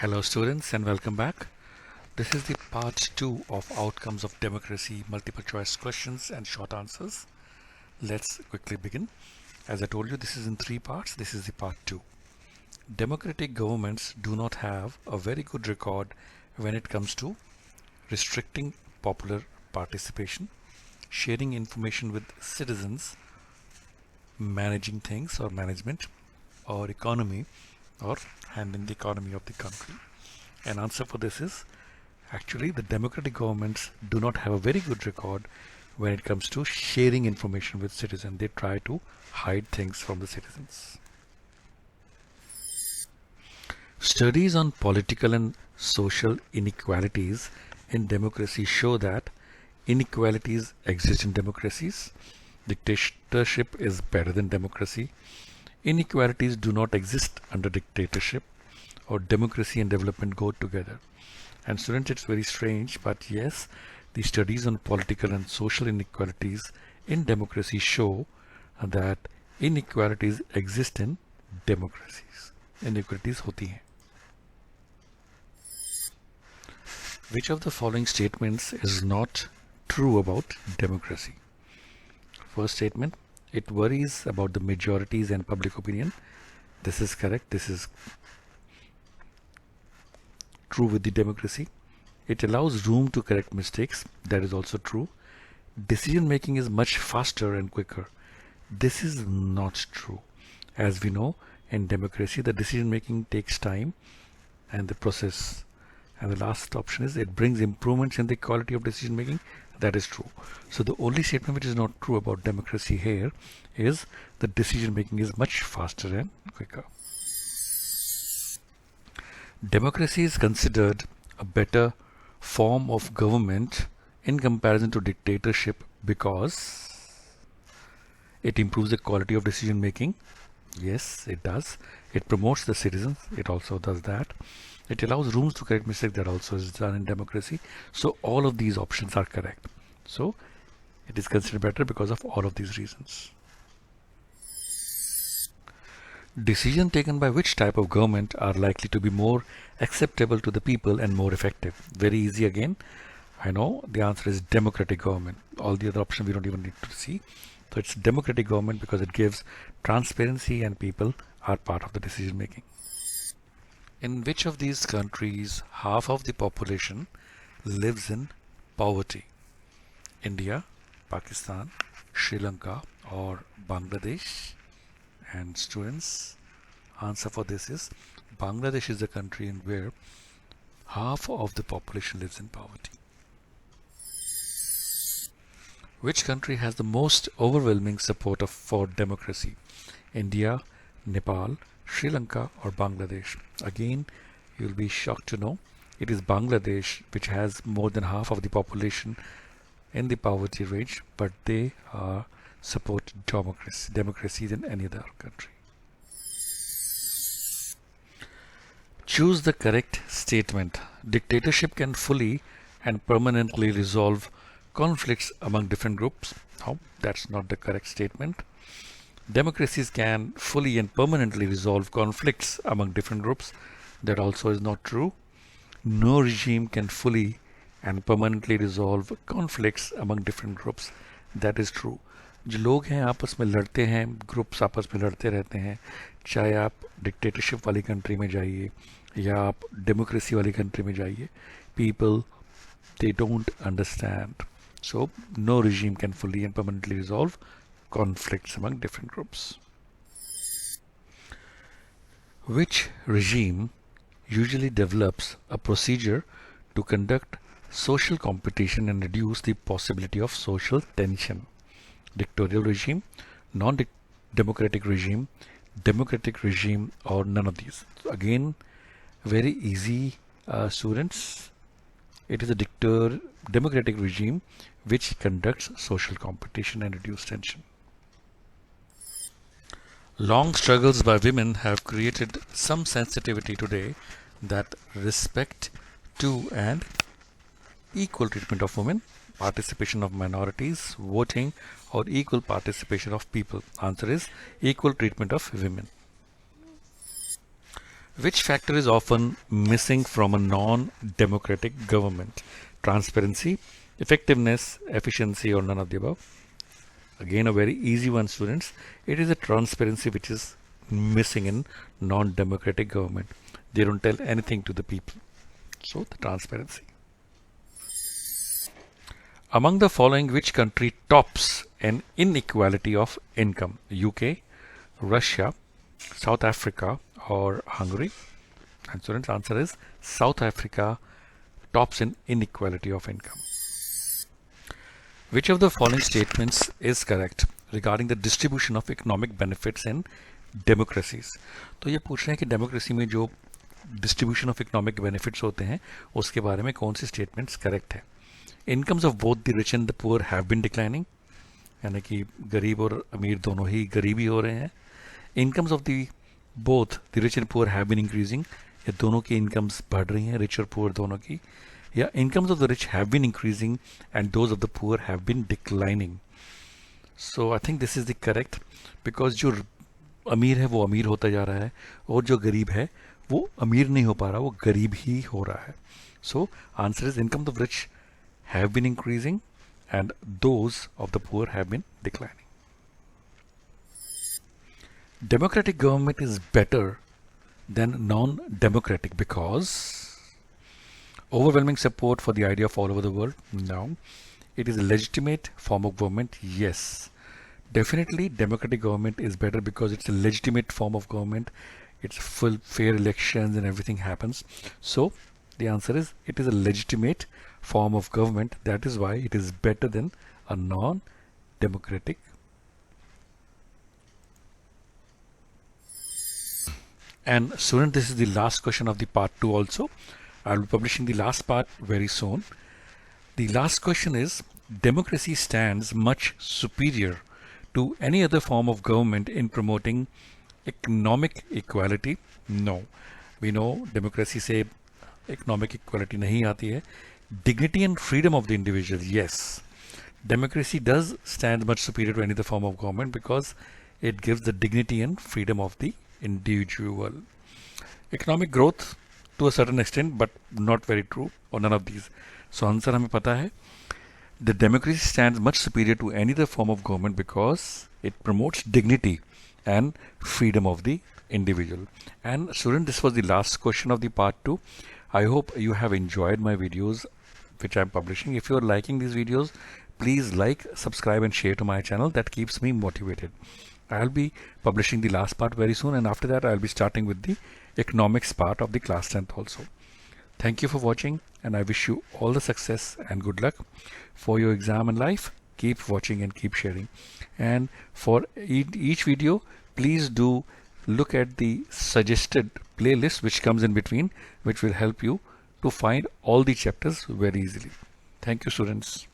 Hello students and welcome back. This is the part 2 of outcomes of democracy, multiple choice questions and short answers. Let's quickly begin. As I told you, this is in 3 parts. This is the part 2. Democratic governments do not have a very good record when it comes to restricting popular participation, sharing information with citizens, managing things or management or economy, or handling the economy of the country. An answer for this is actually the democratic governments do not have a very good record when it comes to sharing information with citizens. They try to hide things from the citizens. Studies on political and social inequalities in democracy show that inequalities exist in democracies. Dictatorship is better than democracy. Inequalities do not exist under dictatorship, or democracy and development go together. And students, it's very strange, but yes, the studies on political and social inequalities in democracy show that inequalities exist in democracies. Inequalities होती हैं. Which of the following statements is not true about democracy? First statement, it worries about the majorities and public opinion. This is correct. This is true with the democracy. It allows room to correct mistakes. That is also true. Decision making is much faster and quicker. This is not true. As we know, in democracy, the decision making takes time and the process. And the last option is it brings improvements in the quality of decision making. That is true. So the only statement which is not true about democracy here is the decision making is much faster and quicker. Democracy is considered a better form of government in comparison to dictatorship because it improves the quality of decision making. Yes, it does. It promotes the citizens. It also does that. It allows rooms to correct mistakes. That also is done in democracy. So all of these options are correct. So it is considered better because of all of these reasons. Decisions taken by which type of government are likely to be more acceptable to the people and more effective? Very easy again. I know the answer is democratic government. All the other options we don't even need to see. So it's democratic government because it gives transparency and people are part of the decision making. In which of these countries half of the population lives in poverty? India, Pakistan, Sri Lanka or Bangladesh? And students, answer for this is Bangladesh is the country in where half of the population lives in poverty. Which country has the most overwhelming support for democracy? India, Nepal, Sri Lanka or Bangladesh? Again, you'll be shocked to know it is Bangladesh which has more than half of the population in the poverty range, but they support democracy than any other country. Choose the correct statement. Dictatorship can fully and permanently resolve conflicts among different groups. No, that's not the correct statement. Democracies can fully and permanently resolve conflicts among different groups. That also is not true. No regime can fully and permanently resolve conflicts among different groups. That is true. जो लोग हैं आपस में लड़ते हैं, groups आपस में लड़ते रहते हैं, चाहे आप डिक्टेटरशिप वाली कंट्री में जाइए या आप डेमोक्रेसी वाली कंट्री में जाइए, people they don't understand. So no regime can fully and permanently resolve conflicts among different groups. Which regime usually develops a procedure to conduct social competition and reduce the possibility of social tension? Dictatorial regime, non-democratic regime, democratic regime, or none of these? So again, very easy, students. It is a democratic regime which conducts social competition and reduce tension. Long struggles by women have created some sensitivity today that respect to and equal treatment of women, participation of minorities, voting, or equal participation of people. Answer is equal treatment of women. Which factor is often missing from a non-democratic government? Transparency, effectiveness, efficiency, or none of the above? Again, a very easy one, students. It is a transparency which is missing in non-democratic government. They don't tell anything to the people. So, the transparency. Among the following, which country tops an inequality of income? UK, Russia, South Africa, or Hungary? And students, answer is South Africa tops in inequality of income. Which of the following statements is correct regarding the distribution of economic benefits in democracies? तो ये पूछ रहे हैं कि democracy में जो distribution of economic benefits होते हैं उसके बारे में कौन सी स्टेटमेंट्स करेक्ट है? Incomes of both the rich and the poor have been declining, यानी कि गरीब और अमीर दोनों ही गरीब ही हो रहे हैं. Incomes of the both the rich and poor have been increasing, या दोनों की इनकम्स बढ़ रही हैं, रिच और पुअर दोनों की. या incomes of the rich have been increasing and those of the poor have been declining. So I think this is the correct, because जो अमीर है वो अमीर होता जा रहा है और जो गरीब है वो अमीर नहीं हो पा रहा, वो गरीब ही हो रहा है. So answer is income of rich have been increasing and those of the poor have been declining. Democratic government is better than non-democratic because overwhelming support for the idea of all over the world. No. It is a legitimate form of government. Yes. Definitely democratic government is better because it's a legitimate form of government. It's full fair elections and everything happens. So the answer is it is a legitimate form of government. That is why it is better than a non-democratic. And student, this is the last question of the part 2 also. I will be publishing the last part very soon. The last question is, democracy stands much superior to any other form of government in promoting economic equality? No. We know democracy से economic equality नहीं आती है. Dignity and freedom of the individual, yes. Democracy does stand much superior to any other form of government because it gives the dignity and freedom of the individual. Economic growth to a certain extent, but not very true, or none of these. So answer हमें पता है. The democracy stands much superior to any other form of government because it promotes dignity and freedom of the individual. And student, this was the last question of the part 2. I hope you have enjoyed my videos which I am publishing. If you are liking these videos, please like, subscribe and share to my channel. That keeps me motivated. I'll be publishing the last part very soon, and after that I'll be starting with the economics part of the class 10th also. Thank you for watching, and I wish you all the success and good luck for your exam and life. Keep watching and keep sharing. And for each video, please do look at the suggested playlist which comes in between, which will help you to find all the chapters very easily. Thank you, students.